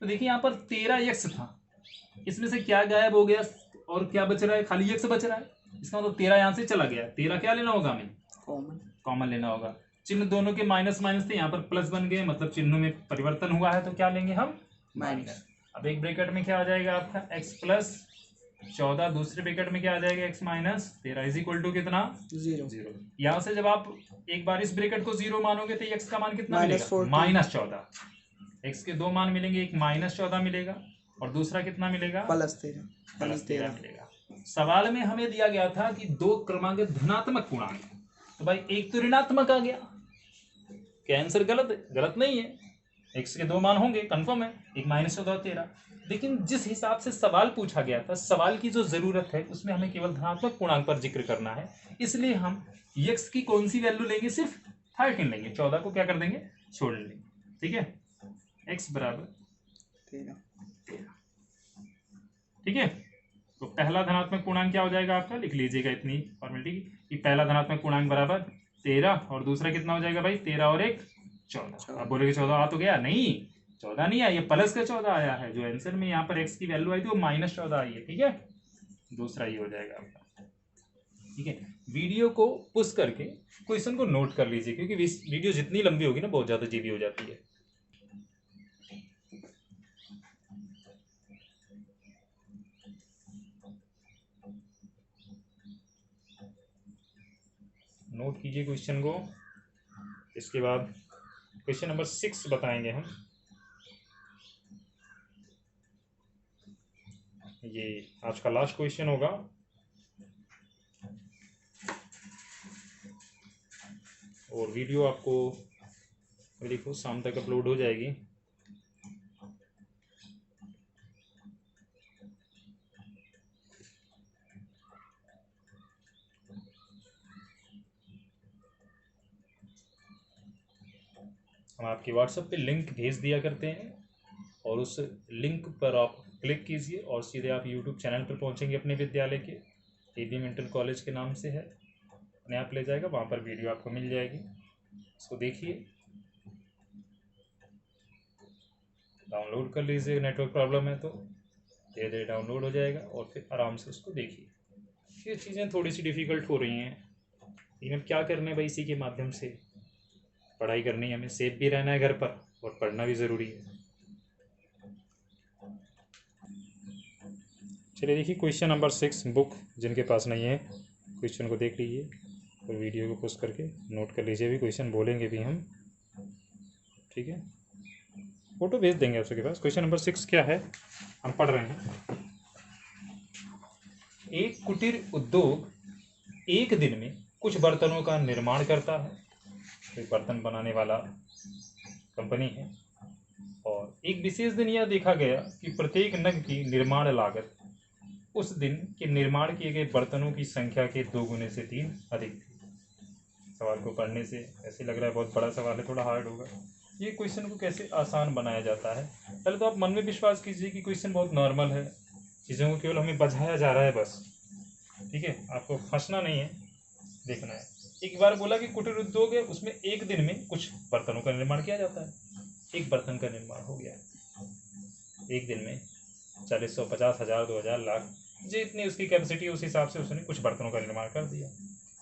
तो देखिए यहाँ पर 13x था, इसमें से क्या गायब हो गया और क्या बच रहा है, खाली x बच रहा है, इसका मतलब 13 यहाँ से चला गया। 13 क्या लेना होगा हमें, कॉमन लेना होगा। चिन्ह दोनों के माइनस माइनस थे, यहाँ पर प्लस बन गए, मतलब चिन्हों में परिवर्तन हुआ है, तो क्या लेंगे हम, माइनस। अब एक ब्रैकेट में क्या आ जाएगा आपका, x प्लस 14, दूसरे ब्रैकेट में क्या आ जाएगा, x minus 13 is equal to कितना, 0। यहाँ से जब आप एक बार इस ब्रैकेट को 0 मानोगे तो x का मान कितना मिलेगा, माइनस 14। x के 2 मान मिलेंगे, एक माइनस 14 मिलेगा और दूसरा कितना मिलेगा, प्लस 13 मिलेगा। सवाल में हमें दिया गया था कि 2 क्रमांक धनात्मक पूर्णांक, तो भाई एक तो ऋणात्मक आ गया, क्या आंसर गलत है, गलत नहीं है, x के 2 मान होंगे कंफर्म है, एक माइनस 14 और 13। लेकिन जिस हिसाब से सवाल पूछा गया था, सवाल की जो जरूरत है उसमें हमें केवल धनात्मक पूर्णांक पर जिक्र करना है, इसलिए हम x की कौन सी वैल्यू लेंगे, सिर्फ 13 लेंगे, 14 को क्या कर देंगे, छोड़ लेंगे। ठीक है, x बराबर 13। ठीक है, तो पहला धनात्मक पूर्णांक क्या हो जाएगा आपका, लिख लीजिएगा इतनी फॉर्मेलिटी कि पहला धनात्मक पूर्णांक बराबर 13, और दूसरा कितना हो जाएगा भाई, 13 और 1 14। अब बोलोगे 14 आ तो गया, नहीं 14 नहीं आया, ये प्लस का 14 आया है, जो आंसर में यहाँ पर x की वैल्यू आई थी वो माइनस 14 आई है। ठीक है, दूसरा ये हो जाएगा आपका। ठीक है, वीडियो को पुश करके क्वेश्चन को नोट कर लीजिए, क्योंकि वीडियो जितनी लंबी होगी ना बहुत ज्यादा जीबी हो जाती है। नोट कीजिए क्वेश्चन को, इसके बाद क्वेश्चन नंबर 6 बताएंगे हम। ये आज का लास्ट क्वेश्चन होगा। और वीडियो आपको देखो शाम तक अपलोड हो जाएगी। हम आपके व्हाट्सएप पे लिंक भेज दिया करते हैं, और उस लिंक पर आप क्लिक कीजिए और सीधे आप यूट्यूब चैनल पर पहुंचेंगे अपने विद्यालय के। ABM इंटर कॉलेज के नाम से है, अपने आप ले जाएगा, वहाँ पर वीडियो आपको मिल जाएगी, उसको देखिए, डाउनलोड कर लीजिए। नेटवर्क प्रॉब्लम है तो धीरे धीरे डाउनलोड हो जाएगा और फिर आराम से उसको देखिए। ये चीज़ें थोड़ी सी डिफ़िकल्ट हो रही हैं, लेकिन अब क्या करना है भाई, इसी के माध्यम से पढ़ाई करनी है, हमें सेफ भी रहना है घर पर और पढ़ना भी ज़रूरी है। चलिए देखिए क्वेश्चन नंबर 6, बुक जिनके पास नहीं है क्वेश्चन को देख लीजिए और वीडियो को पोस्ट करके नोट कर लीजिए, भी क्वेश्चन बोलेंगे भी हम, ठीक है, फोटो भेज देंगे आप सबके पास। क्वेश्चन नंबर 6 क्या है, हम पढ़ रहे हैं। एक कुटीर उद्योग एक दिन में कुछ बर्तनों का निर्माण करता है, एक बर्तन बनाने वाला कंपनी है, और एक विशेष दिन यह देखा गया कि प्रत्येक नग की निर्माण लागत उस दिन के निर्माण किए गए बर्तनों की संख्या के 2 गुने से 3 अधिक थी। सवाल को पढ़ने से ऐसे लग रहा है बहुत बड़ा सवाल है, थोड़ा हार्ड होगा। ये क्वेश्चन को कैसे आसान बनाया जाता है, पहले तो आप मन में विश्वास कीजिए कि क्वेश्चन बहुत नॉर्मल है, चीज़ों को केवल हमें बझाया जा रहा है बस, ठीक है, आपको फंसना नहीं है, देखना है। एक बार बोला कि कुटीर उद्योग है, उसमें एक दिन में कुछ बर्तनों का निर्माण किया जाता है, एक बर्तन का निर्माण हो गया एक दिन में 40, 100, 50, 1000, 2000, लाख, जितनी उसकी कैपेसिटी उस हिसाब से उसने कुछ बर्तनों का निर्माण कर दिया।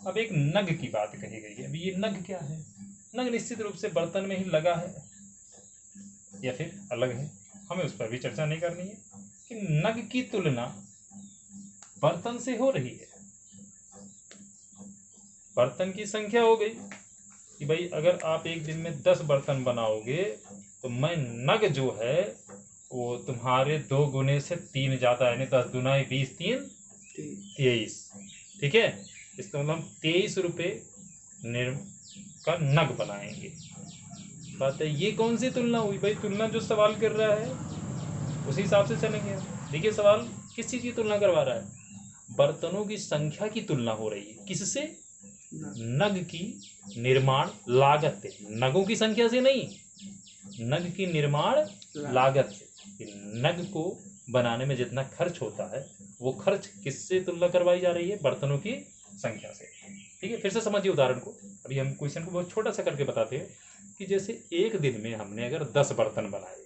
अब एक नग की बात कही गई है, अभी ये नग क्या है? नग निश्चित रूप से बर्तन में ही लगा है या फिर अलग है, हमें उस पर भी चर्चा नहीं करनी है कि नग की तुलना बर्तन से हो रही है। बर्तन की संख्या हो गई कि भाई अगर आप एक दिन में 10 बर्तन बनाओगे तो मैं नग जो है वो तुम्हारे 2 गुने से 3 जाता है, यानी 10 दुनाई 20, 3 23, ठीक है। इसका मतलब 23 रुपये का नग बनाएंगे। बात है ये कौन सी तुलना हुई भाई? तुलना जो सवाल कर रहा है उसी हिसाब से चलेंगे। देखिए सवाल किस चीज़ की तुलना करवा रहा है? बर्तनों की संख्या की तुलना हो रही है, किससे? नग की निर्माण लागत से, नगों की संख्या से नहीं, नग की निर्माण लागत से। नग को बनाने में जितना खर्च होता है वो खर्च किससे तुलना करवाई जा रही है? बर्तनों की संख्या से, ठीक है। फिर से समझिए उदाहरण को, अभी हम क्वेश्चन को बहुत छोटा सा करके बताते हैं कि जैसे एक दिन में हमने अगर 10 बर्तन बनाए,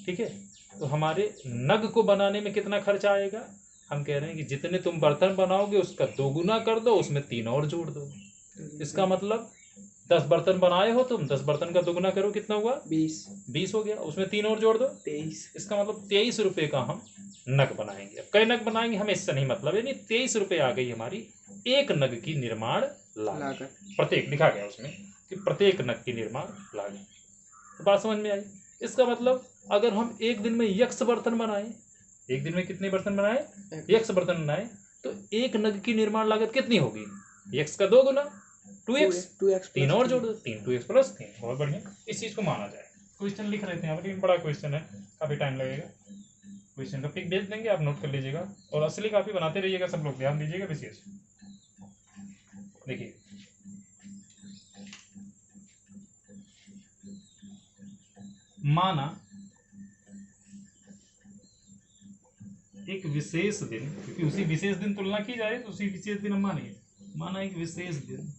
ठीक है, तो हमारे नग को बनाने में कितना खर्च आएगा? हम कह रहे हैं कि जितने तुम बर्तन बनाओगे उसका 2 गुना कर दो, उसमें 3 और जोड़ दो। इसका मतलब 10 बर्तन बनाए हो तुम, 10 बर्तन का 2 गुना करो, कितना हुआ? 20 हो गया, उसमें 3 और जोड़ दो, 23। इसका मतलब 23 रुपये का हम नग बनाएंगे। अब कई नग बनाएंगे हमें इससे नहीं मतलब, यानी 23 रुपये आ गई हमारी एक नग की निर्माण लागत। प्रत्येक लिखा गया उसमें कि प्रत्येक नग की निर्माण लागत। तो बात समझ में आई? इसका मतलब अगर हम एक दिन में यक्ष बर्तन बनाए, एक दिन में कितने बर्तन बनाए? यक्ष बर्तन बनाए, तो एक नग की निर्माण लागत कितनी होगी? यक्ष का 2 गुना, 2x, 3 और जोड़ दो, 3, 2x प्लस 3। बहुत बढ़िया, इस चीज को माना जाए। क्वेश्चन लिख रहे थे यहाँ पर, लेकिन बड़ा क्वेश्चन है, काफी टाइम लगेगा। क्वेश्चन का पिक भेज देंगे, आप नोट कर लीजिएगा और असली काफी बनाते रहिएगा, सब लोग ध्यान दीजिएगा विशेष। देखिए माना एक विशेष दिन, क्योंकि उसी विशेष दिन तुलना की जाए तो उसी विशेष दिन हम मानेंगे। माना एक विशेष दिन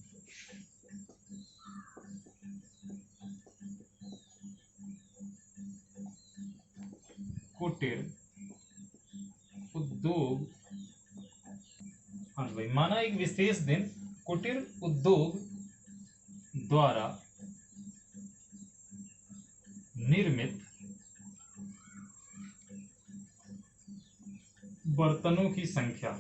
कुटीर उद्योग, हाँ भाई, माना एक विशेष दिन कुटीर उद्योग द्वारा निर्मित बर्तनों की संख्या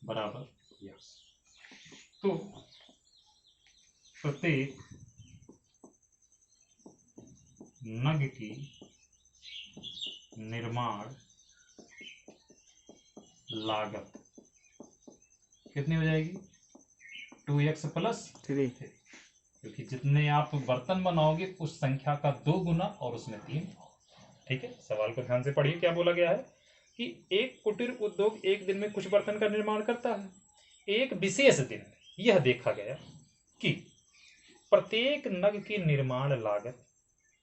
बराबर यस। तो प्रत्येक नग की निर्माण लागत कितनी हो जाएगी? 2x प्लस 3, क्योंकि जितने आप बर्तन बनाओगे उस संख्या का 2 गुना और उसमें 3। ठीक है, सवाल को ध्यान से पढ़िए, क्या बोला गया है कि एक कुटीर उद्योग एक दिन में कुछ बर्तन का निर्माण करता है। एक विशेष दिन यह देखा गया कि प्रत्येक नग की निर्माण लागत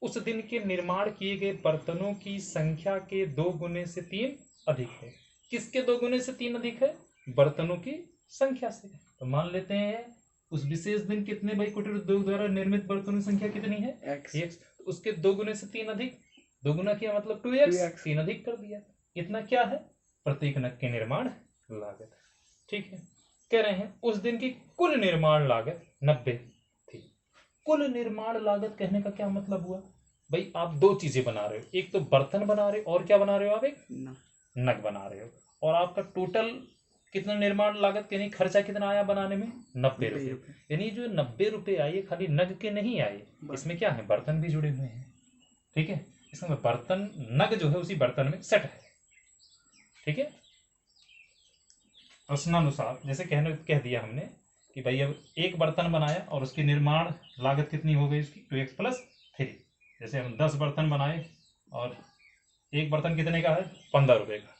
उस दिन के निर्माण किए गए बर्तनों की संख्या के 2 गुने से 3 अधिक है। किसके 2 गुने से 3 अधिक है? बर्तनों की संख्या से। तो मान लेते हैं उस विशेष दिन कितने भाई कुटीर उद्योग द्वारा निर्मित बर्तनों की संख्या कितनी है? x। तो उसके 2 गुने से 3 अधिक, 2 गुना किया मतलब 2x, 3 अधिक कर दिया। इतना क्या है? प्रत्येक नग के निर्माण लागत। ठीक है, कह रहे हैं उस दिन की कुल निर्माण लागत 90 थी। कुल निर्माण लागत कहने का क्या मतलब हुआ भाई? आप 2 चीजें बना रहे हो, एक तो बर्तन बना रहे हो और क्या बना रहे हो आप? एक नग बना रहे हो। और आपका टोटल कितना निर्माण लागत यानी खर्चा कितना आया बनाने में? 90 रुपये। यानी जो 90 रुपये आए खाली नग के नहीं आए, इसमें क्या है? बर्तन भी जुड़े हुए हैं। ठीक है, इसमें बर्तन नग जो है उसी बर्तन में सेट है। ठीक है, प्रश्नानुसार जैसे कह दिया हमने कि भाई अब एक बर्तन बनाया और उसकी निर्माण लागत कितनी हो गई उसकी? 2x + 3। जैसे हम 10 बर्तन बनाए और एक बर्तन कितने का है? 15 रुपये का।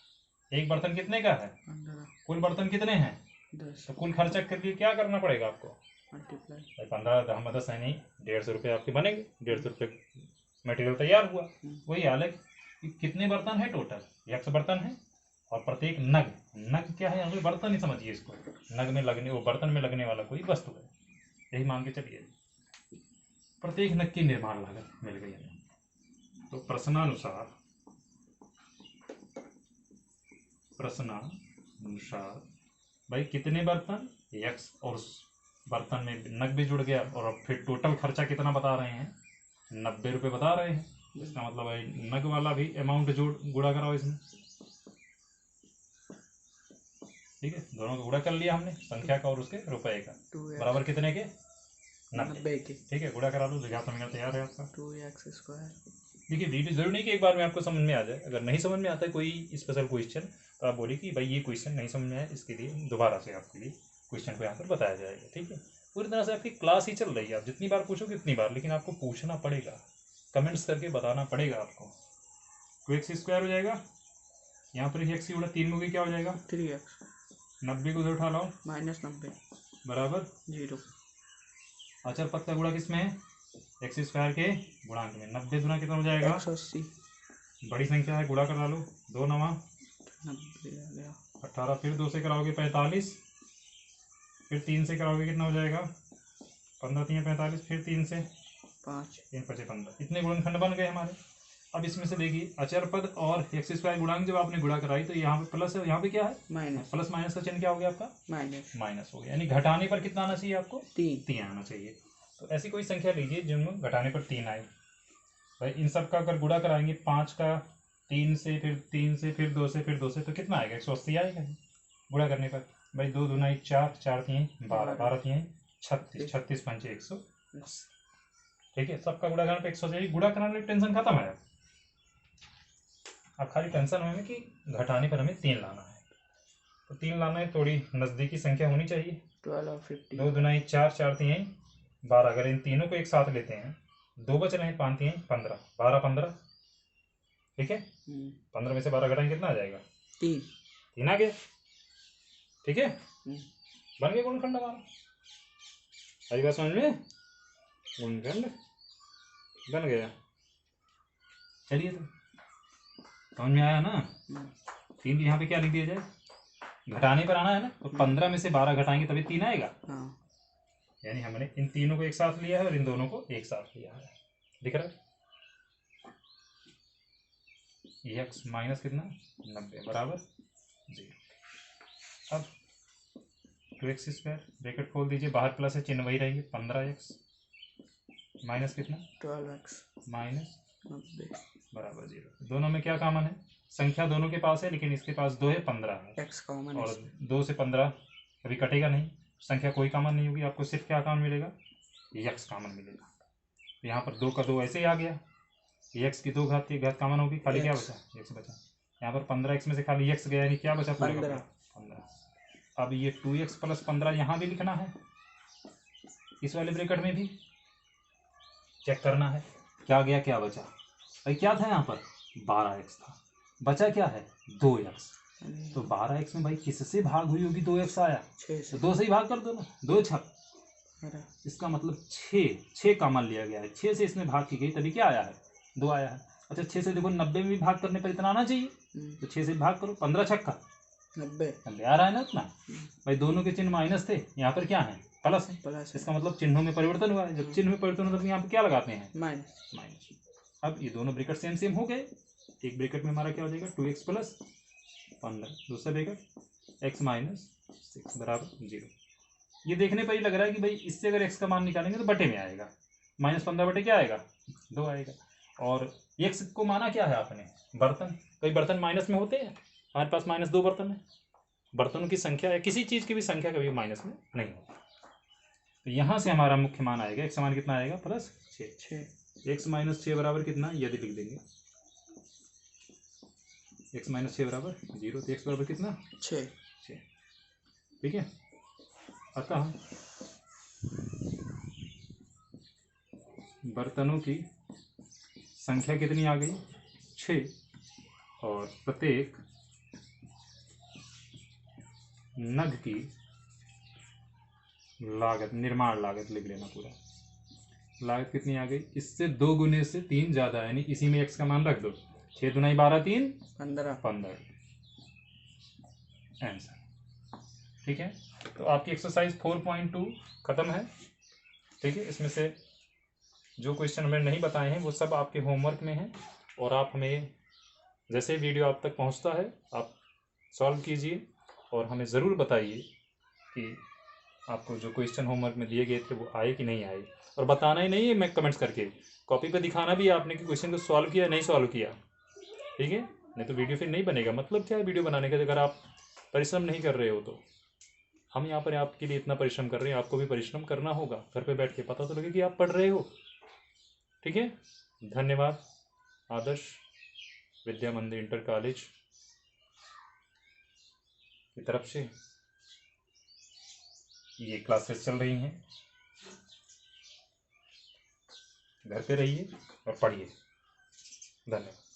एक बर्तन कितने का है? 15। कुल बर्तन कितने हैं? 10। तो कुल खर्चा के लिए क्या करना पड़ेगा आपको? मल्टीप्लाई। 15 हम 10 है नहीं, 150 रुपये आपके बनेंगे। 150 रुपये मटेरियल तैयार हुआ। वही हाल है कि कितने बर्तन है टोटल? 100 बर्तन है और प्रत्येक नग क्या है? यहाँ पे बर्तन ही समझिए इसको। नग में लगने, वो बर्तन में लगने वाला कोई वस्तु है, यही मान के चलिए। प्रत्येक नग की निर्माण लागत मिल गई है। तो प्रश्नानुसार भाई कितने बर्तन? x, और उस बर्तन में नग भी जुड़ गया और अब फिर टोटल खर्चा कितना बता रहे हैं? 90 रुपये बता रहे हैं। इसका मतलब भाई नग वाला भी अमाउंट गुणा कराओ इसमें। ठीक है, दोनों का गुणा कर लिया हमने, संख्या का और उसके रुपए का। बराबर कितने के? 90 के। ठीक है, गुणा करा लो, लिखा समझना तैयार है आपका 2x²। देखिए वीडियो जरूर नहीं कि एक बार में आपको समझ में आ जाए। अगर नहीं समझ में आता है कोई स्पेशल क्वेश्चन तो आप बोलिए कि भाई ये क्वेश्चन नहीं समझ में आया, इसके लिए दोबारा से आपके लिए क्वेश्चन को यहाँ पर बताया जाएगा। ठीक है, पूरी तरह से आपकी क्लास ही चल रही है, आप जितनी बार पूछोगे उतनी बार, लेकिन आपको पूछना पड़ेगा, कमेंट्स करके बताना पड़ेगा आपको। 2x² हो जाएगा, यहाँ पर x गुणा 3 में क्या हो जाएगा? 3x। 90 को उधर उठा लाओ, -90 बराबर 0। अचर पद का गुणा किसमें है? x² के गुणांक में। 90 गुना कितना हो जाएगा? 180। बड़ी संख्या है, गुणा करा लो, 2 9 90 आ गया 18। फिर 2 से कराओगे 45, फिर 3 से कराओगे कितना हो जाएगा? 15 3 45, फिर 3 से 5, 3 5 15। इतने गुणनखंड बन गए हमारे। अब इसमें से देखिए अचर पद और x² गुणांक जब आपने गुणा कराई तो यहाँ पे प्लस है, यहाँ पे क्या है? माइनस। प्लस माइनस का चिन्ह क्या हो गया आपका? माइनस हो गया। यानी घटाने पर कितना आना चाहिए आपको? 3 आना चाहिए। तो ऐसी कोई संख्या लीजिए जिनमें घटाने पर 3 आए। भाई इन सब का अगर गुणा कराएंगे, 5 का 3 से, फिर 3 से, फिर 2 से, फिर 2 से, तो कितना आएगा? 180 आएगा गुणा करने पर। भाई 2 दूना 4, 4 3 12, 12 3 36, 36 5 180। ठीक है, सबका गुणा करने पर 180। गुणा कराने पर टेंशन खत्म है। अब खाली टेंशन हमें कि घटाने पर हमें 3 लाना है। तो 3 लाना है, थोड़ी नज़दीकी संख्या होनी चाहिए। 12 और 15। 2 दूना 4, 4 3 12। अगर इन तीनों को एक साथ लेते हैं, 2 बच रहे हैं, 5 3 15, 12 15। ठीक है, 15 में से 12 घटाएंगे कितना आ जाएगा? 3 आ गया। ठीक है, बन गया गुणनखंड हमारा। सारी बात समझ में? गुणनखंड बन गया। चलिए, तो समझ में आया ना? 3 यहाँ पे क्या लिख दिया जाए? घटाने पर आना है ना, तो 15 में से 12 घटाएंगे तभी 3 आएगा। यानी हमने इन तीनों को एक साथ लिया है और इन दोनों को एक साथ लिया है। दिख रहा है? x माइनस कितना? 90 बराबर 0। अब 2x² ब्रैकेट खोल दीजिए, बाहर प्लस है, चिन्ह वही रहेगी। 15x माइनस कितना? 12x माइनस 90 बराबर 0। दोनों में क्या कॉमन है? संख्या दोनों के पास है, लेकिन इसके पास 2 है, 15 है। x कॉमन है, और 2 से 15 कभी कटेगा नहीं। संख्या कोई कॉमन नहीं होगी, आपको सिर्फ क्या कॉमन मिलेगा? x कॉमन मिलेगा। यहाँ पर 2 का 2 ऐसे ही आ गया। x की 2 घात कॉमन होगी, खाली क्या बचा? x बचा। यहाँ पर 15x में से खाली x गया, यानी क्या बचा? 15। अब ये 2x + 15 यहाँ भी लिखना है, इस वाले ब्रैकेट में भी चेक करना है क्या गया क्या बचा। भाई क्या था यहाँ पर? 12x था, बचा क्या है 2x। तो 12x में भाई किससे भाग हुई होगी 2x आया, 6 से। तो 2 से ही भाग कर दो ना, 2 छक, इसका मतलब 6 कॉमन लिया गया है, 6 से इसमें भाग की गई तभी क्या आया है 2 आया है। अच्छा 6 से देखो 90 में भी भाग करने पर इतना आना चाहिए, तो 6 से भाग करो, 15 छक्का 90 आ रहा है ना इतना। भाई दोनों के चिन्ह माइनस थे, यहाँ पर क्या है प्लस है, इसका मतलब चिन्हों में परिवर्तन हुआ है। जब चिन्ह में परिवर्तन होता है तो यहाँ पे क्या लगाते हैं माइनस। अब ये दोनों ब्रैकेट सेम सेम हो गए, एक ब्रैकेट में हमारा क्या हो जाएगा 2x प्लस 15, दूसरा ब्रैकेट x माइनस 6 बराबर 0। ये देखने पर ही लग रहा है कि भाई इससे अगर x का मान निकालेंगे तो बटे में आएगा, -15 बटे क्या आएगा 2 आएगा। और x को माना क्या है आपने बर्तन, कई बर्तन माइनस में होते हैं, हमारे पास -2 बर्तन है, बर्तनों की संख्या या किसी चीज़ की भी संख्या कभी माइनस में नहीं होती। तो यहाँ से हमारा मुख्य मान आएगा x मान कितना आएगा +6, x माइनस 6 बराबर कितना, यदि लिख देंगे x माइनस 6 बराबर 0, तो x बराबर कितना 6। ठीक है, अतः बर्तनों की संख्या कितनी आ गई 6, और प्रत्येक नग की लागत, निर्माण लागत लिख लेना पूरा, लागत कितनी आ गई, इससे 2 गुने से 3 ज़्यादा, यानी इसी में x का मान रख दो, 6 दूना 12 3 15 आंसर। ठीक है, तो आपकी एक्सरसाइज 4.2 खत्म है। ठीक है, इसमें से जो क्वेश्चन हमने नहीं बताए हैं वो सब आपके होमवर्क में हैं, और आप हमें जैसे वीडियो आप तक पहुंचता है आप सॉल्व कीजिए और हमें ज़रूर बताइए कि आपको जो क्वेश्चन होमवर्क में दिए गए थे वो आए कि नहीं आए, और बताना ही नहीं है मैं कमेंट्स करके, कॉपी पे दिखाना भी है आपने कि क्वेश्चन को सॉल्व किया नहीं सॉल्व किया। ठीक है, नहीं तो वीडियो फिर नहीं बनेगा। मतलब क्या है वीडियो बनाने का, अगर आप परिश्रम नहीं कर रहे हो तो हम यहाँ पर आपके लिए इतना परिश्रम कर रहे हैं, आपको भी परिश्रम करना होगा, घर पे बैठ के पता तो लगे कि आप पढ़ रहे हो। ठीक है, धन्यवाद। आदर्श विद्या मंदिर इंटर कॉलेज की तरफ से ये क्लासेस चल रही हैं, घर पे रहिए और पढ़िए। धन्यवाद।